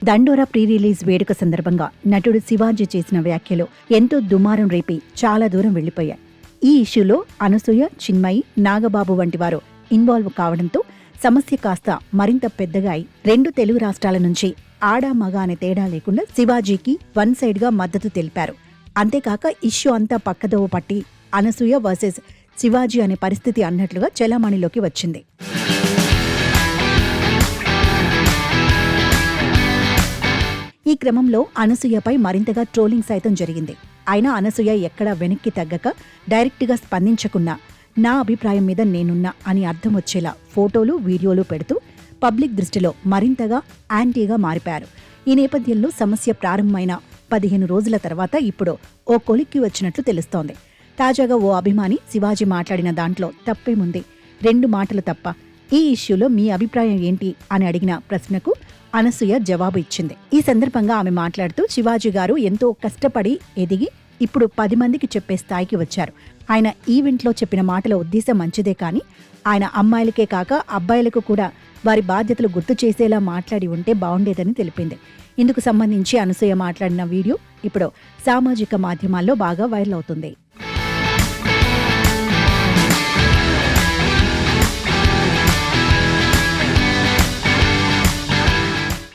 దండోరా pre release వేడుక సందర్భంగా నటుడు శివాజీ చేసిన వ్యాఖ్యలు ఎంతో దుమారం రేపి చాలా దూరం వెళ్లిపోయాయి. ఈ ఇష్యూలో అనసూయ, చిన్మయి, నాగబాబు వంటి వారు ఇన్వాల్వ్ కావడంతో సమస్య కాస్త మరింత పెద్దగా అయి రెండు తెలుగు రాష్ట్రాల నుంచి ఆడా మగ అనే తేడా లేకుండా శివాజీకి వన్ సైడ్ గా మద్దతు తెలిపారు. అంతేకాక ఇష్యూ అంతా పక్కదోవ పట్టి అనసూయ వర్సెస్ శివాజీ అనే పరిస్థితి అన్నట్లుగా చలామణిలోకి వచ్చింది. ఈ క్రమంలో అనసూయపై మరింతగా ట్రోలింగ్ సైతం జరిగింది. అయినా అనసూయ ఎక్కడా వెనక్కి తగ్గక డైరెక్ట్గా స్పందించకున్నా నా అభిప్రాయం మీద నేనున్నా అని అర్థం వచ్చేలా ఫోటోలు, వీడియోలు పెడుతూ పబ్లిక్ దృష్టిలో మరింతగా యాంటీగా మారిపారు. ఈ నేపథ్యంలో సమస్య ప్రారంభమైన 15 రోజుల తర్వాత ఇప్పుడు ఓ కొలిక్కి వచ్చినట్లు తెలుస్తోంది. తాజాగా ఓ అభిమాని శివాజీ మాట్లాడిన దాంట్లో తప్పేముంది, 2 మాటలు తప్ప, ఈ ఇష్యూలో మీ అభిప్రాయం ఏంటి అని అడిగిన ప్రశ్నకు అనసూయ జవాబు ఇచ్చింది. ఈ సందర్భంగా ఆమె మాట్లాడుతూ శివాజీ గారు ఎంతో కష్టపడి ఎదిగి ఇప్పుడు 10 మందికి చెప్పే స్థాయికి వచ్చారు. ఆయన ఈవెంట్లో చెప్పిన మాటల ఉద్దేశం మంచిదే, కానీ ఆయన అమ్మాయిలకే కాక అబ్బాయిలకు కూడా వారి బాధ్యతలు గుర్తు చేసేలా మాట్లాడి ఉంటే బాగుండేదని తెలిపింది. ఇందుకు సంబంధించి అనసూయ మాట్లాడిన వీడియో ఇప్పుడు సామాజిక మాధ్యమాల్లో బాగా వైరల్ అవుతుంది.